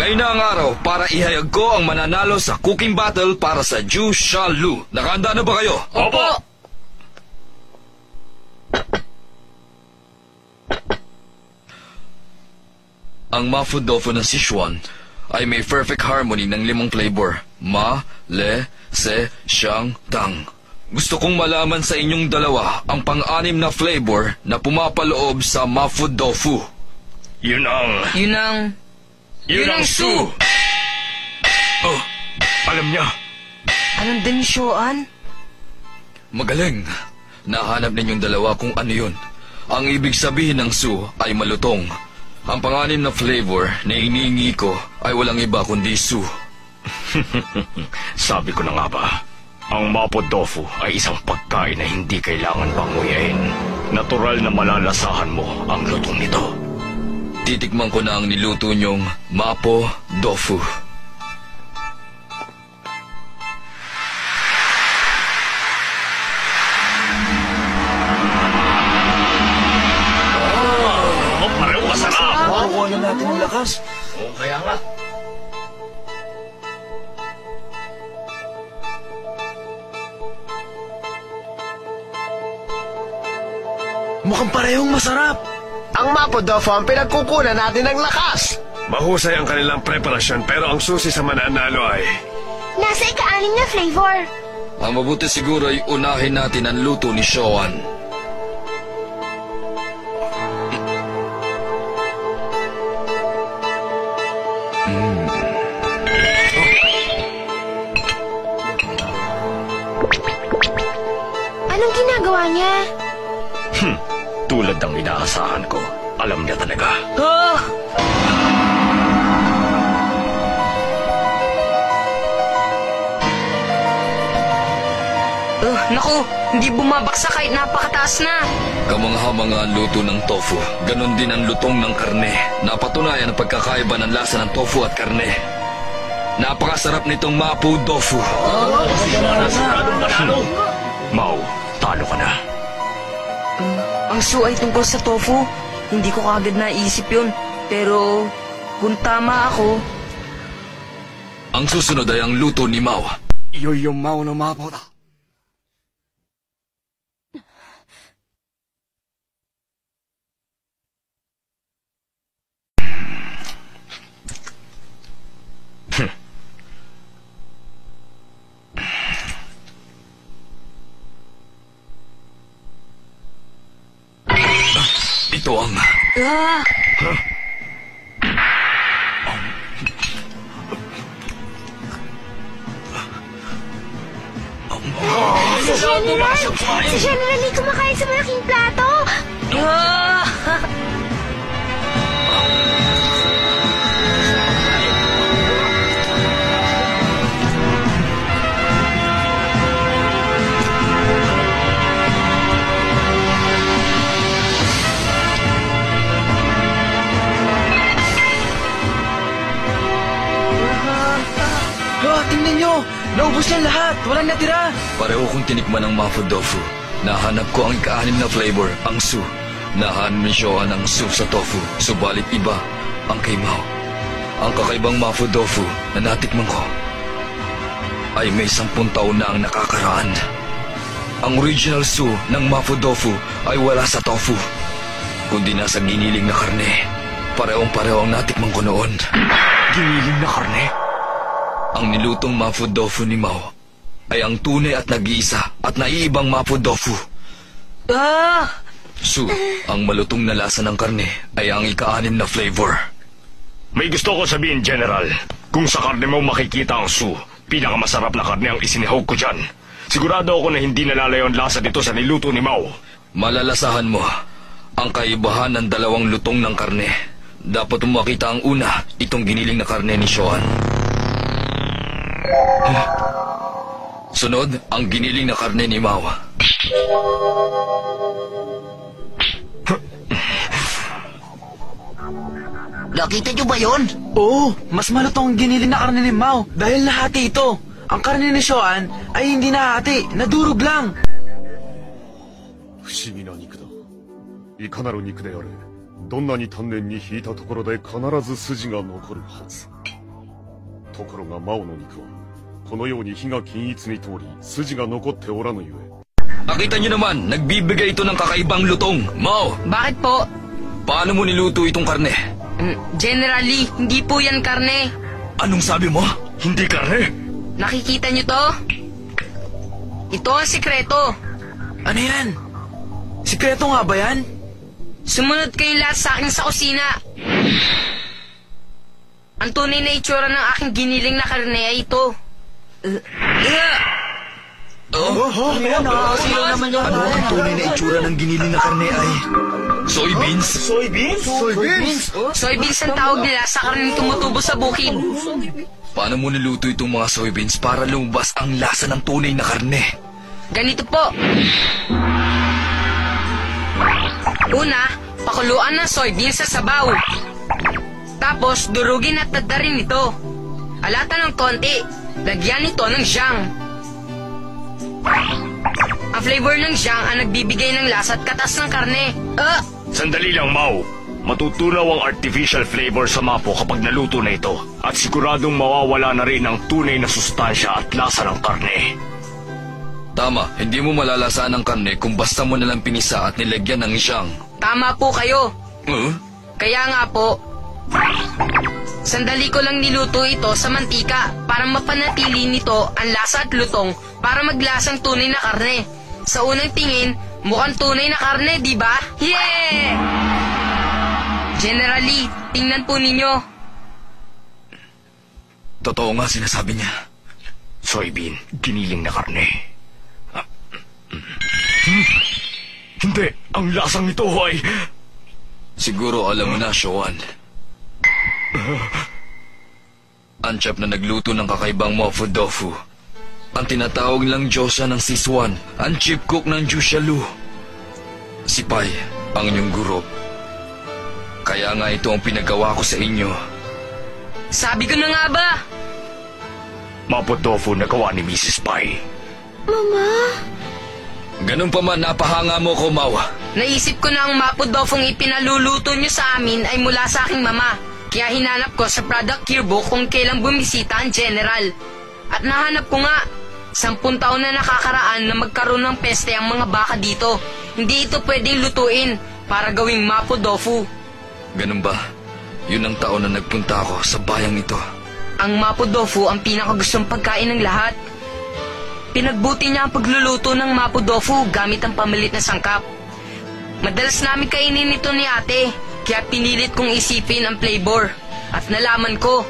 Ngayon na ang araw para ihayag ko ang mananalo sa cooking battle para sa Ju Sha Lu. Nakahanda na ba kayo? Opo! Ang mafu tofu ng Sichuan ay may perfect harmony ng 5 flavor. Ma, le, se, siyang, tang. Gusto kong malaman sa inyong dalawa ang pang-anim na flavor na pumapaloob sa mafu tofu. Yun ang su! Oh, Alam niya. Anong denisyoan? magaling. Nahanap ninyong dalawa kung ano yun. Ang ibig sabihin ng su ay malutong. Ang pang-anim na flavor na iniingi ko ay walang iba kundi su. Sabi ko na nga ba, ang mapo tofu ay isang pagkain na hindi kailangan pang nguyain. Natural na malalasahan mo ang lutong nito. Titikman ko na ang niluto niyong mapo tofu. Pareho masarap! Makukuha na natin ang lakas. Oo, kaya nga. Mukhang parehong masarap. Ang mapo tofu ang pinagkukunan natin ng lakas. Mahusay ang kanilang preparasyon pero ang susi sa mananalo ay... Nasa ika-anim na flavor. Ang mabuti siguro ay unahin natin ang luto ni Shoan. Anong ginagawa niya? Tulad ng inaasahan ko, alam niya talaga. Naku, hindi bumabaksak kahit napakataas na. Kamangha-mangha ang luto ng tofu. Ganon din ang lutong ng karne. Napatunayan ang pagkakaiba ng lasa ng tofu at karne. Napakasarap nitong mapo tofu. Mau, talo ka na. Ang su ay tungkol sa tofu. Hindi ko kagad naisip yun. Pero kung tama ako... Ang susunod ay ang luto ni Mao. いよいよ魔王の麻婆だ。Ito ang... Si General! Si General ay kumakain sa malaking plato! Tingnan nyo! Naubos niya lahat! Walang natira! Pareho kong tinikman ang mapo tofu. Nahanap ko ang ika-6 na flavor, ang su. Nahanap ni Shoan ang su sa tofu, subalit iba ang kay Mao. Ang kakaibang mapo tofu na natikman ko ay may 10 taon na ang nakakaraan. Ang original su ng mapo tofu ay wala sa tofu, kundi nasa giniling na karne. Parehong-pareho ang natikman ko noon. Giniling na karne? Ang nilutong mapo tofu ni Mao ay ang tunay at nag-iisa at naiibang mapo tofu. Su, ang malutong na lasa ng karne ay ang ika-6 na flavor. May gusto ko sabihin, General. Kung sa karne mo makikita ang su, pinakamasarap na karne ang isinihog ko dyan. Sigurado ako na hindi nalalayo ang lasa dito sa niluto ni Mao. Malalasahan mo ang kaibahan ng dalawang lutong ng karne. Dapat mo makita ang una, itong giniling na karne ni Shoan. Sunod, ang giniling na karne ni Mao. Nakita niyo ba yun? Oo, mas malutong ang giniling na karne ni Mao dahil nahati ito. Ang karne ni Shoan ay hindi nahati, nadurog lang. 不思議な肉だ。いかなる肉であれ、どんなに丹念に引いたところで必ず筋が残るはず。ところがマオの肉はこのように火が均一に通り筋が残っておらぬゆえ Nakita niyo naman, nagbibigay ito ng kakaibang lutong. Mao, Bakit po? paano mo niluto itong karne? Generally, hindi po yan karne. Anong sabi mo? Hindi karne. Nakikita niyo to? Ito ang sikreto. Ano yan? Sikreto nga ba yan? Sumunod kayong lahat sa akin sa kusina. Ang tunay na itsura ng aking giniling na karne ay ito. Nakakasilaw naman yung Ano ang tunay na itsura ng giniling na karne ay? Soybeans? Soybeans ang tawag nila sa karne tumutubo sa bukid. Paano mo niluto itong mga soybeans para lumabas ang lasa ng tunay na karne? Ganito po. Una, pakuluan ng soybeans sa sabaw. Tapos, durugin at tadtarin ito. Alatan ng konti. Lagyan ito ng siyang. Ang flavor ng siyang ang nagbibigay ng lasa at katas ng karne. Sandali lang, Mau. Matutunaw ang artificial flavor sa mapo kapag naluto na ito. At siguradong mawawala na rin ang tunay na sustansya at lasa ng karne. Tama, hindi mo malalasaan ang karne kung basta mo nalang pinisa at nilagyan ng isyang. Tama po kayo. Huh? Kaya nga po, sandali ko lang niluto ito sa mantika para mapanatili nito ang lasa at lutong para maglasang tunay na karne. Sa unang tingin, mukhang tunay na karne, di ba? Yeah! Generally, tingnan po ninyo. Totoo nga sinasabi niya. Soybean, giniling na karne. Hindi, ang lasang ito ay... Siguro alam mo na, Shoan. Ang chef na nagluto ng kakaibang mapo tofu. Ang tinatawag lang Diyosa ng Siswan, ang chief cook ng Jushalu. Si Pai, ang inyong guro. Kaya nga ito ang pinagawa ko sa inyo. Sabi ko na nga ba? Mapo tofu na gawa ni Mrs. Pai. Ganun pa man, napahanga mo ko, Mau. Naisip ko na ang mapo dofong ipinaluluto nyo sa amin ay mula sa aking mama. Kaya hinanap ko sa product yearbook kung kailang bumisita ang general. At nahanap ko nga, 10 taon na nakakaraan na magkaroon ng peste ang mga baka dito. Hindi ito pwedeng lutuin para gawing mapo tofu. Ganun ba? Yun ang taon na nagpunta ako sa bayang ito. Ang mapo tofu ang pinakagustong pagkain ng lahat. Pinagbuti niya ang pagluluto ng mapo tofu gamit ang pamilit na sangkap. Madalas namin kainin ito ni ate, kaya pinilit kong isipin ang flavor. At nalaman ko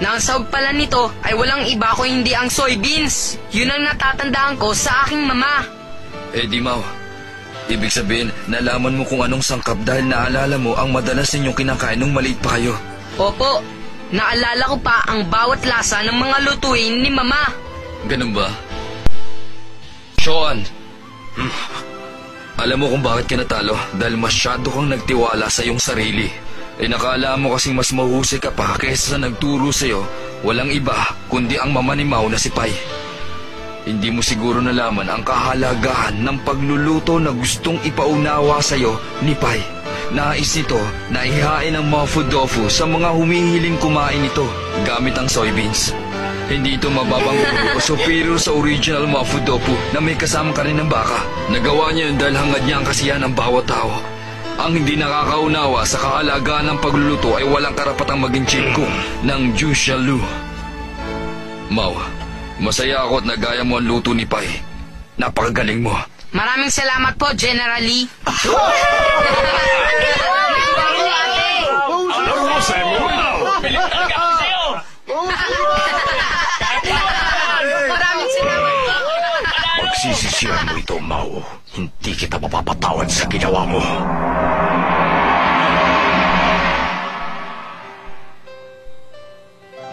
na ang sahog pala nito ay walang iba ko hindi ang soybeans. Yun ang natatandaan ko sa aking mama. Eh di, Mau. Ibig sabihin, nalaman mo kung anong sangkap dahil naalala mo ang madalas ninyong kinakain nung maliit pa kayo. Opo, naalala ko pa ang bawat lasa ng mga lutuin ni mama. Ganun ba? Shoan! Alam mo kung bakit ka natalo? Dahil masyado kang nagtiwala sa iyong sarili. Eh nakala mo kasing mas mahusay ka pa kaysa sa nagturo sa'yo. Walang iba kundi ang mama ni Mau na si Pai. Hindi mo siguro nalaman ang kahalagahan ng pagluluto na gustong ipaunawa sa'yo ni Pai. Nais nito na ihain ang mapo tofu sa mga humihiling kumain nito gamit ang soybeans. Hindi ito mababang o superior sa original mapo tofu na may kasamang karne ng baka. Nagawa niya yun dahil hangad niya ang kasiyahan ng bawat tao. Ang hindi nakakaunawa sa kahalagahan ng pagluluto ay walang karapatang maging chief cook ng Jushalu. Mau, masaya ako at nagaya mo ang luto ni Pai. Napakagaling mo. Maraming salamat po, General Lee. Alam mo, Simon, pilit talaga ako sa'yo. Maraming salamat po. Magsisisihan mo ito, Mau. Hindi kita mapapatawad sa ginawa mo.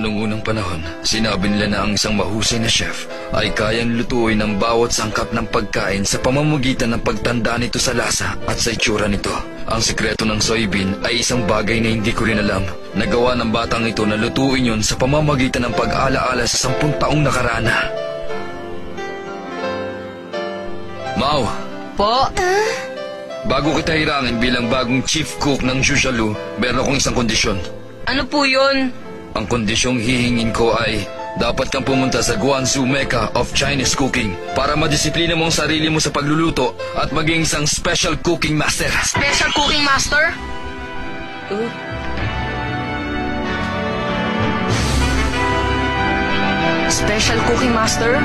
Noong unang panahon, sinabi nila na ang isang mahusay na chef ay kayang lutuin ang bawat sangkap ng pagkain sa pamamagitan ng pagtanda nito sa lasa at sa itsura nito. Ang sikreto ng soybean ay isang bagay na hindi ko rin alam. Nagawa ng batang ito na lutuin yon sa pamamagitan ng pag-alaala sa 10 taong nakaraan na. Mau! Po? Bago kita hirangin bilang bagong chief cook ng Jushalu, meron akong isang kondisyon. Ano po yun? Ang kondisyong hihingin ko ay dapat kang pumunta sa Guangzhou Mecca of Chinese Cooking para madisiplina mo ang sarili mo sa pagluluto at maging isang special cooking master. Special cooking master? Special cooking master?